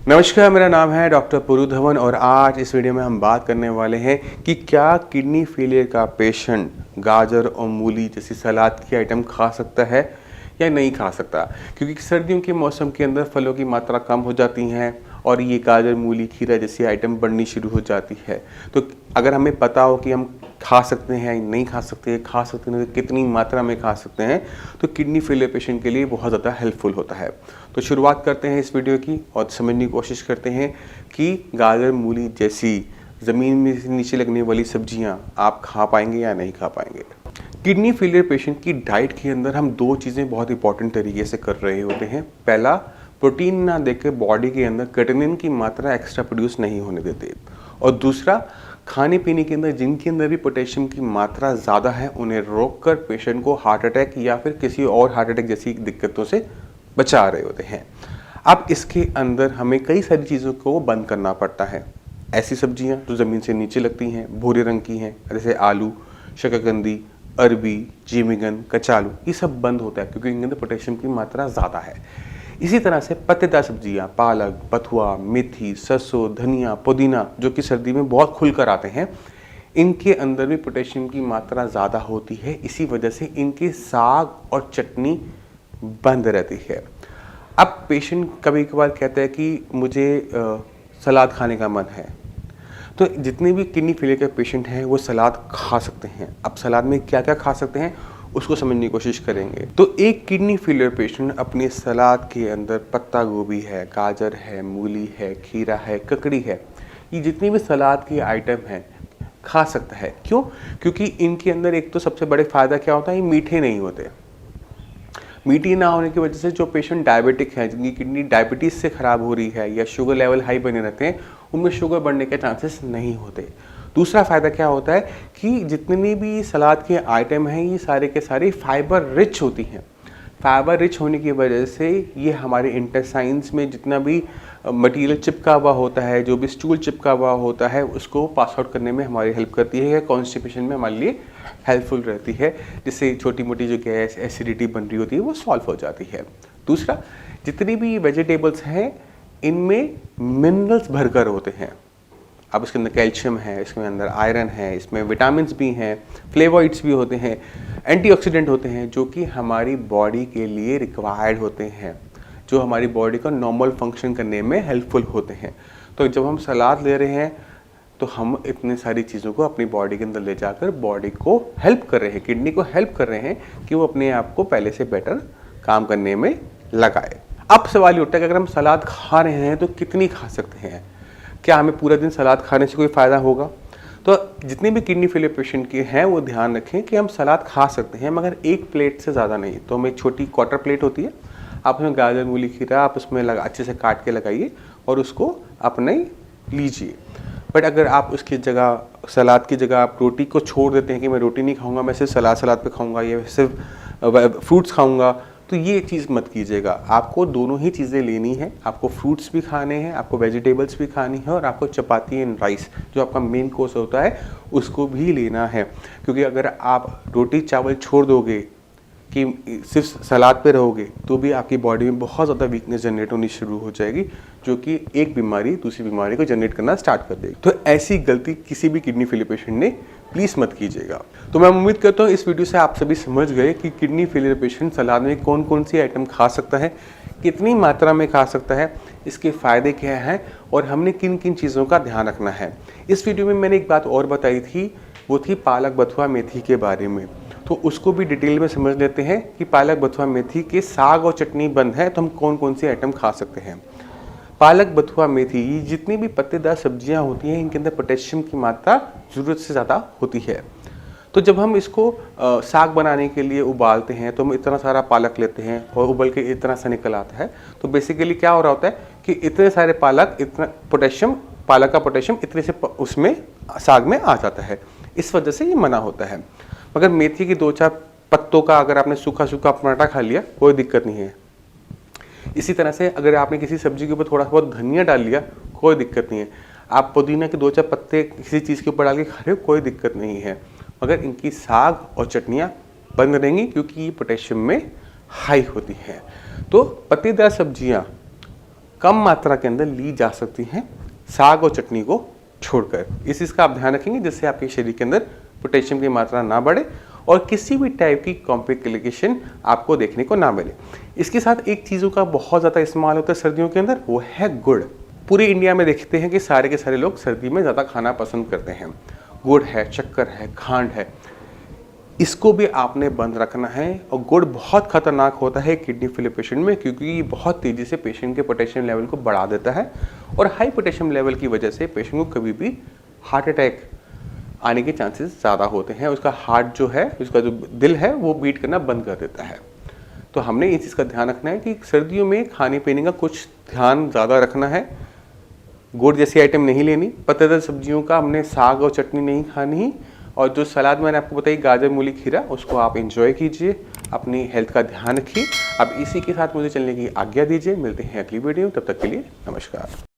नमस्कार, मेरा नाम है डॉक्टर पुरु धवन और आज इस वीडियो में हम बात करने वाले हैं कि क्या किडनी फेलियर का पेशेंट गाजर और मूली जैसी सलाद की आइटम खा सकता है या नहीं खा सकता। क्योंकि सर्दियों के मौसम के अंदर फलों की मात्रा कम हो जाती हैं और ये गाजर, मूली, खीरा जैसी आइटम बढ़नी शुरू हो जाती है। तो अगर हमें पता हो कि हम खा सकते हैं या नहीं खा सकते, हैं तो कितनी मात्रा में खा सकते हैं, तो किडनी फेलियर पेशेंट के लिए बहुत ज़्यादा हेल्पफुल होता है। तो शुरुआत करते हैं इस वीडियो की और समझने की कोशिश करते हैं कि गाजर, मूली जैसी ज़मीन में से नीचे लगने वाली सब्जियां आप खा पाएंगे या नहीं खा पाएंगे। किडनी फेलियर पेशेंट की डाइट के अंदर हम दो चीज़ें बहुत इंपॉर्टेंट तरीके से कर रहे होते हैं। पहला, प्रोटीन ना देकर बॉडी के अंदर क्रेटिनिन की मात्रा एक्स्ट्रा प्रोड्यूस नहीं होने देते, और दूसरा, खाने पीने के अंदर जिनके अंदर भी पोटेशियम की मात्रा ज़्यादा है उन्हें रोककर पेशेंट को हार्ट अटैक या फिर किसी और हार्ट अटैक जैसी दिक्कतों से बचा रहे होते हैं। अब इसके अंदर हमें कई सारी चीज़ों को बंद करना पड़ता है। ऐसी सब्जियां जो ज़मीन से नीचे लगती हैं, भूरे रंग की हैं, जैसे आलू, शकरकंदी, अरबी, जिमीगन, कचालू, ये सब बंद होता है क्योंकि इनके अंदर पोटेशियम की मात्रा ज़्यादा है। इसी तरह से पत्तेदार सब्जियां, पालक, बथुआ, मेथी, सरसों, धनिया, पुदीना जो कि सर्दी में बहुत खुलकर आते हैं, इनके अंदर भी पोटेशियम की मात्रा ज़्यादा होती है। इसी वजह से इनके साग और चटनी बंद रहती है। अब पेशेंट कभी कभार कहता है कि मुझे सलाद खाने का मन है, तो जितने भी किडनी फेलियर के पेशेंट हैं वो सलाद खा सकते हैं। अब सलाद में क्या क्या खा सकते हैं उसको समझने की कोशिश करेंगे। तो एक किडनी फेलियर पेशेंट अपने सलाद के अंदर पत्ता गोभी है, गाजर है, मूली है, खीरा है, ककड़ी है, ये जितनी भी सलाद की आइटम है खा सकता है। क्यों? क्योंकि इनके अंदर एक तो सबसे बड़े फायदा क्या होता है, ये मीठे नहीं होते। मीठी ना होने की वजह से जो पेशेंट डायबिटिक हैं, जिनकी किडनी डायबिटीज़ से ख़राब हो रही है या शुगर लेवल हाई बने रहते हैं, उनमें शुगर बढ़ने के चांसेस नहीं होते। दूसरा फ़ायदा क्या होता है कि जितनी भी सलाद के आइटम हैं ये सारे के सारे फाइबर रिच होती हैं। फाइबर रिच होने की वजह से ये हमारे इंटेस्टाइन्स में जितना भी मटेरियल चिपका हुआ होता है, जो भी स्टूल चिपका हुआ होता है, उसको पास आउट करने में हमारी हेल्प करती है या कॉन्स्टिपेशन में हमारे लिए हेल्पफुल रहती है, जिससे छोटी मोटी जो गैस, एसिडिटी बन रही होती है वो सॉल्व हो जाती है। दूसरा, जितनी भी वेजिटेबल्स हैं इनमें मिनरल्स भरकर होते हैं। अब इसके अंदर कैल्शियम है, इसके अंदर आयरन है, इसमें विटामिन्स भी हैं, फ्लेवॉइड्स भी होते हैं, एंटीऑक्सीडेंट होते हैं जो कि हमारी बॉडी के लिए रिक्वायर्ड होते हैं, जो हमारी बॉडी का नॉर्मल फंक्शन करने में हेल्पफुल होते हैं। तो जब हम सलाद ले रहे हैं तो हम इतनी सारी चीज़ों को अपनी बॉडी के अंदर ले जाकर बॉडी को हेल्प कर रहे हैं, किडनी को हेल्प कर रहे हैं कि वो अपने आप को पहले से बेटर काम करने में लगाए। अब सवाल ये उठता है कि अगर हम सलाद खा रहे हैं तो कितनी खा सकते हैं? क्या हमें पूरा दिन सलाद खाने से कोई फ़ायदा होगा? तो जितने भी किडनी फेलियर पेशेंट के हैं वो ध्यान रखें कि हम सलाद खा सकते हैं मगर एक प्लेट से ज़्यादा नहीं। तो हमें एक छोटी क्वार्टर प्लेट होती है, आप उसमें गाजर, मूली, खीरा आप उसमें अच्छे से काट के लगाइए और उसको अपने लीजिए। बट अगर आप उसकी जगह, सलाद की जगह आप रोटी को छोड़ देते हैं कि मैं रोटी नहीं खाऊंगा, मैं सिर्फ सलाद पे खाऊंगा या सिर्फ फ्रूट्स खाऊंगा, तो ये चीज़ मत कीजिएगा। आपको दोनों ही चीज़ें लेनी है। आपको फ्रूट्स भी खाने हैं, आपको वेजिटेबल्स भी खानी है और आपको चपाती एंड राइस जो आपका मेन कोर्स होता है उसको भी लेना है। क्योंकि अगर आप रोटी चावल छोड़ दोगे कि सिर्फ सलाद पे रहोगे तो भी आपकी बॉडी में बहुत ज़्यादा वीकनेस जनरेट होनी शुरू हो जाएगी, जो कि एक बीमारी दूसरी बीमारी को जनरेट करना स्टार्ट कर देगी। तो ऐसी गलती किसी भी किडनी फेलियर पेशेंट ने प्लीज़ मत कीजिएगा। तो मैं उम्मीद करता हूँ इस वीडियो से आप सभी समझ गए कि किडनी फेलियर पेशेंट सलाद में कौन कौन सी आइटम खा सकता है, कितनी मात्रा में खा सकता है, इसके फ़ायदे क्या हैं और हमने किन किन चीज़ों का ध्यान रखना है। इस वीडियो में मैंने एक बात और बताई थी, वो थी पालक, बथुआ, मेथी के बारे में। तो उसको भी डिटेल में समझ लेते हैं कि पालक, बथुआ, मेथी के साग और चटनी बंद है तो हम कौन कौन सी आइटम खा सकते हैं। पालक, बथुआ, मेथी, ये जितनी भी पत्तेदार सब्जियां होती हैं इनके अंदर पोटेशियम की मात्रा ज़रूरत से ज़्यादा होती है। तो जब हम इसको साग बनाने के लिए उबालते हैं तो हम इतना सारा पालक लेते हैं और उबल के इतना सा निकल आता है। तो बेसिकली क्या हो रहा होता है कि इतने सारे पालक, इतना पोटेशियम, पालक का पोटेशियम इतने से उसमें साग में आ जाता है, इस वजह से ये मना होता है। मगर मेथी की 2-4 पत्तों का अगर आपने सूखा सूखा पराठा खा लिया कोई दिक्कत नहीं है। इसी तरह से अगर आपने किसी सब्जी के ऊपर थोड़ा बहुत धनिया डाल लिया कोई दिक्कत नहीं है। आप पुदीना के 2-4 पत्ते किसी चीज़ के ऊपर डाल के खा रहे हो कोई दिक्कत नहीं है। मगर इनकी साग और चटनियाँ बंद रहेंगी क्योंकि ये पोटेशियम में हाई होती हैं। तो पत्तेदार सब्जियाँ कम मात्रा के अंदर ली जा सकती हैं साग और चटनी को छोड़कर। इस चीज़ का आप ध्यान रखेंगे जिससे आपके शरीर के अंदर पोटेशियम की मात्रा ना बढ़े और किसी भी टाइप की कॉम्प्लिकेशन आपको देखने को ना मिले। इसके साथ एक चीज़ों का बहुत ज़्यादा इस्तेमाल होता है सर्दियों के अंदर, वो है गुड़। पूरे इंडिया में देखते हैं कि सारे के सारे लोग सर्दी में ज़्यादा खाना पसंद करते हैं। गुड़ है, शक्कर है, खांड है, इसको भी आपने बंद रखना है। और गुड़ बहुत खतरनाक होता है किडनी फेलियर पेशेंट में, क्योंकि ये बहुत तेज़ी से पेशेंट के पोटेशियम लेवल को बढ़ा देता है और हाई पोटेशियम लेवल की वजह से पेशेंट को कभी भी हार्ट अटैक आने के चांसेस ज़्यादा होते हैं। उसका हार्ट जो है, उसका जो दिल है, वो बीट करना बंद कर देता है। तो हमने इस चीज़ का ध्यान रखना है कि सर्दियों में खाने पीने का कुछ ध्यान ज़्यादा रखना है। गुड़ जैसी आइटम नहीं लेनी, पत्तेदार सब्जियों का हमने साग और चटनी नहीं खानी, और जो सलाद मैंने आपको बताई गाजर मूली खीरा, उसको आप एंजॉय कीजिए, अपनी हेल्थ का ध्यान रखिए। अब इसी के साथ मुझे चलने की आज्ञा दीजिए। मिलते हैं अगली वीडियो, तब तक के लिए नमस्कार।